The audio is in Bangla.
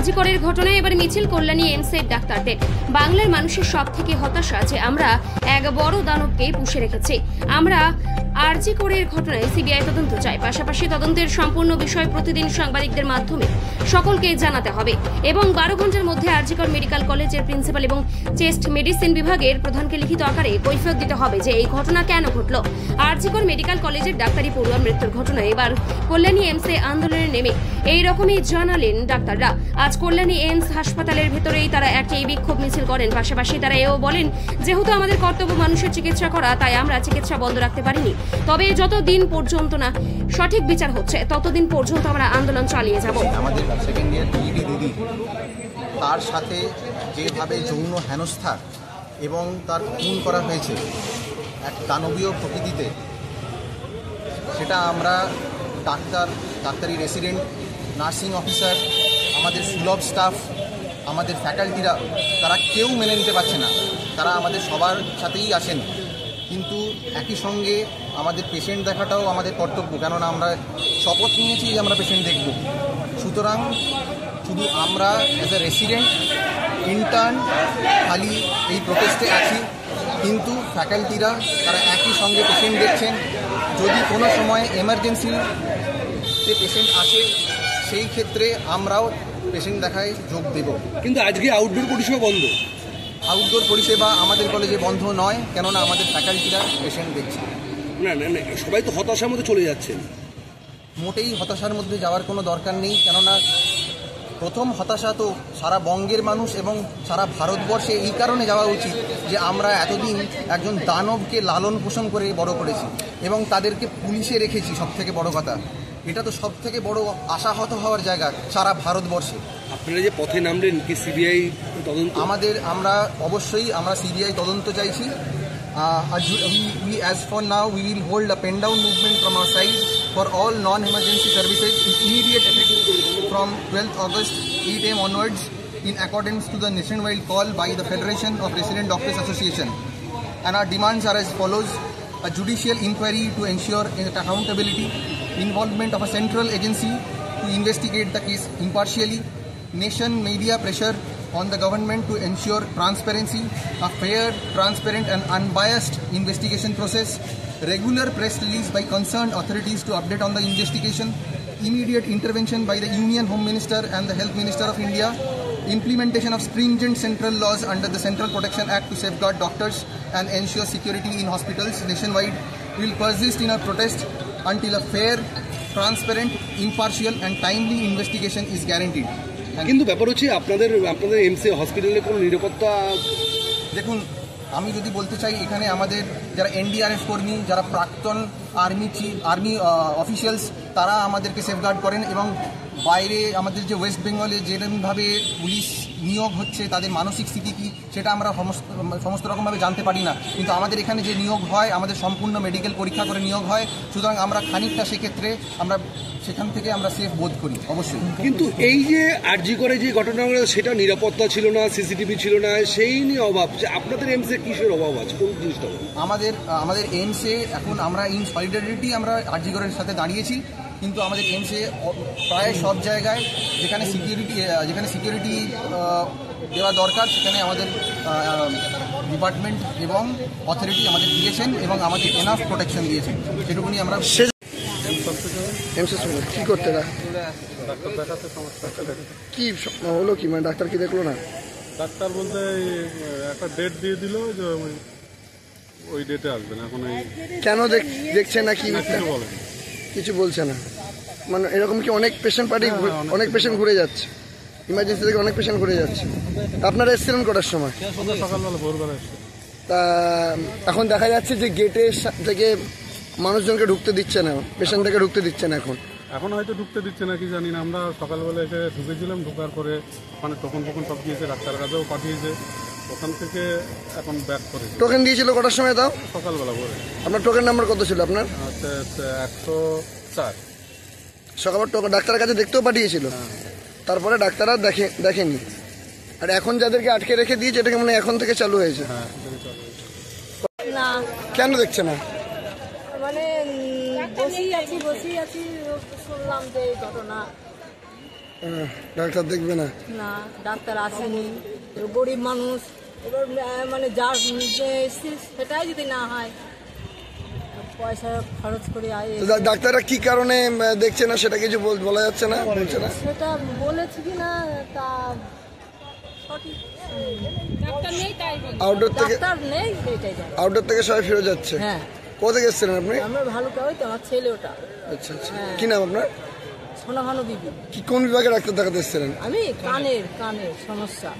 আরজি করের ঘটনায় এবার মিছিল কল্যাণী এমসের ডাক্তারদের। বাংলার মানুষের সব থেকে হতাশা যে আমরা এক বড় দানবকে পুষে রেখেছি। আমরা আরজি করের ঘটনায় সিবিআই তদন্ত চাই, পাশাপাশি তদন্তের সম্পূর্ণ বিষয় প্রতিদিন সাংবাদিকদের মাধ্যমে সকলকে জানাতে হবে এবং 12 ঘন্টার মধ্যে আরজি কর মেডিকেল কলেজের প্রিন্সিপাল এবং চেস্ট মেডিসিন বিভাগের প্রধানকে লিখিত আকারে কৈফিয়ত দিতে হবে যে এই ঘটনা কেন ঘটল। আরজি কর মেডিকেল কলেজের ডাক্তারি পড়ুয়ার মৃত্যুর ঘটনায় এবার কল্যাণী এমসে আন্দোলনে নেমে এই রকমই জানালেন ডাক্তাররা। আজ কল্যাণী এমস হাসপাতালের ভেতরেই তারা একটি বিক্ষোভ মিছিল করেন। পাশাপাশি তারা এও বলেন, যেহেতু আমাদের কর্তব্য মানুষের চিকিৎসা করা, তাই আমরা চিকিৎসা বন্ধ রাখতে পারিনি। তবে যতদিন পর্যন্ত না সঠিক বিচার হচ্ছে ততদিন পর্যন্ত আমরা আন্দোলন চালিয়ে যাব। আমাদের সেকেন্ড ইয়ার পিইডি দিদি, তার সাথে যেভাবে যৌন হেনস্থা এবং তার খুন করা হয়েছে এক দানবীয় প্রকৃতিতে, সেটা আমরা ডাক্তারি রেসিডেন্ট, নার্সিং অফিসার, আমাদের সুলভ স্টাফ, আমাদের ফ্যাকাল্টিরা, তারা কেউ মেনে নিতে পারছে না। তারা আমাদের সবার সাথেই আসেন, কিন্তু একই সঙ্গে আমাদের পেশেন্ট দেখাটাও আমাদের কর্তব্য, কেননা আমরা শপথ নিয়েছি যে আমরা পেশেন্ট দেখব। সুতরাং শুধু আমরা অ্যাজ এ রেসিডেন্ট, ইন্টার্ন খালি এই প্রোটেস্টে আছি, কিন্তু ফ্যাকাল্টিরা তারা একই সঙ্গে পেশেন্ট দেখছেন। যদি কোনো সময় এমার্জেন্সিতে পেশেন্ট আসে, সেই ক্ষেত্রে আমরাও পেশেন্ট দেখায় যোগ দেব। কিন্তু আজকে আউটডোর পরিষেবা বন্ধ। আউটডোর পরিষেবা আমাদের কলেজে বন্ধ নয়, কেননা আমাদের ফ্যাকাল্টিরা পেশেন্ট দেখছে। না না না, সবাই তো হতাশার মধ্যে চলে যাচ্ছেন। মোটেই হতাশার মধ্যে যাওয়ার কোনো দরকার নেই, কেননা প্রথম হতাশা তো সারা বঙ্গের মানুষ এবং সারা ভারতবর্ষে এই কারণে যাওয়া উচিত যে আমরা এতদিন একজন দানবকে লালন পোষণ করে বড় করেছি এবং তাদেরকে পুলিশে রেখেছি। সব থেকে বড় কথা, এটা তো সব থেকে বড় আশাহত হওয়ার জায়গা সারা ভারতবর্ষে। আপনারা যে পথে নামলেন, কি সিবিআই তদন্ত? আমরা অবশ্যই সিবিআই তদন্ত চাইছি। As for now, we will hold a pen down movement from our side for all non-emergency services in immediate effect from 12th August 8 AM onwards, in accordance to the nationwide call by the Federation of Resident Doctors Association. And our demands are as follows: a judicial inquiry to ensure accountability, involvement of a central agency to investigate the case impartially, nation media pressure on the government to ensure transparency, a fair, transparent and unbiased investigation process, regular press release by concerned authorities to update on the investigation, immediate intervention by the Union Home Minister and the Health Minister of India, implementation of stringent central laws under the Central Protection Act to safeguard doctors and ensure security in hospitals nationwide. We will persist in our protest until a fair, transparent, impartial and timely investigation is guaranteed. কিন্তু ব্যাপার হচ্ছে আপনাদের এমসে হসপিটালে কোনো নিরাপত্তা। দেখুন, আমি যদি বলতে চাই, এখানে আমাদের যারা এনডিআরএফ কর্মী, যারা প্রাক্তন আর্মি অফিসিয়ালস, তারা আমাদেরকে সেফগার্ড করেন এবং বাইরে আমাদের যে ওয়েস্ট বেঙ্গলে যেরকমভাবে পুলিশ নিয়োগ হচ্ছে, তাদের মানসিক স্থিতি কী সেটা আমরা সমস্ত রকমভাবে জানতে পারি না। কিন্তু আমাদের এখানে যে নিয়োগ হয়, আমাদের সম্পূর্ণ মেডিকেল পরীক্ষা করে নিয়োগ হয়। সুতরাং আমরা খানিকটা সেক্ষেত্রে সেখান থেকে আমরা সেফ বোধ করি অবশ্যই। কিন্তু এই যে আরজি করে যে ঘটনাগুলো, সেটা নিরাপত্তা ছিল না, সিসিটিভি ছিল না, সেই নিয়ে অভাব। আপনাদের এমসে কিসের অভাব আছে, কোন জিনিসটা? আমাদের এমসে এখন আমরা ইন সলিডারিটি আমরা আরজি করের সাথে দাঁড়িয়েছি, কিন্তু আমাদের এমসে প্রায় সব জায়গায় যেখানে সিকিউরিটি দেওয়া দরকার, সেখানে আমাদের ডিপার্টমেন্ট এবং অথরিটি আমাদের দিয়েছেন এবং আমাদের এনাফ প্রোটেকশন দিয়েছেন। সেটুকুনি আমরা কি করতে ডাক্তার দেখাতে সমস্যা কি হলো, কি মানে ডাক্তার কি দেখলো না? ডাক্তার বলতে একটা ডেট দিয়ে দিল যে ওই ডেটে আসবেন। এখন কেন দেখছে না কি কিছু বলছে না? মানে এরকম কি অনেক পেশেন্ট অনেক পেশেন্ট ঘুরে যাচ্ছে, ইমার্জেন্সি থেকে অনেক পেশেন্ট ঘুরে যাচ্ছে। আপনারা এসেছিলেন কটার সময়? সকালবেলা ভোরবেলা এসছে। তা এখন দেখা যাচ্ছে যে গেটে থেকে মানুষজনকে ঢুকতে দিচ্ছে না, পেশেন্টটাকে ঢুকতে দিচ্ছে না। এখন হয়তো ঢুকতে দিচ্ছে না কি জানি না। আমরা সকালবেলা এসে ঢুকেছিলাম, ঢোকার পরে মানে টোকন সব দিয়েছে, ডাক্তার কাছেও পাঠিয়েছে। ওখান থেকে এখন ব্যাক করে। টোকেন দিয়েছিল কটার সময় তাও? সকালবেলা ভোরে। আপনার টোকেন নাম্বার কত ছিল আপনার? 104। সকালবেলা ডাক্তারের কাছে দেখতেও পাঠিয়েছিল, তারপরে ডাক্তাররা দেখেনি। আর এখন যাদেরকে আটকে রেখে দিয়েছে, এটাকে মানে এখন থেকে চালু হয়েছে। না, কেন দেখছে না? মানে বসেই আছি শুনলাম যে এই ঘটনা। ডাক্তার দেখবে না? না, ডাক্তার আসেনি। গরিব মানুষ, এবার মানে যার যে এসছে সেটাই যদি না হয়, পয়সা খরচ করে তো ডাক্তাররা কি কারণে দেখছে না সেটা কিছু বলা যাচ্ছে না, বলছে না? সেটা বলেছি কি না তা সঠিক। আউটডোর থেকে ডাক্তার নেই, এটাই জানি। আউটডোর থেকে সবাই ফিরে যাচ্ছে। হ্যাঁ, কোথা থেকে এসেছিলেন আপনি? আমরা ভালুকা, ওই তো আমার ছেলে ওটা। আচ্ছা আচ্ছা, হ্যাঁ। কি নাম আপনার? সোনাভানু বিবি। কি কোন বিভাগে ডাক্তার দেখাতে এসেছিলেন? আমি কানের সমস্যা।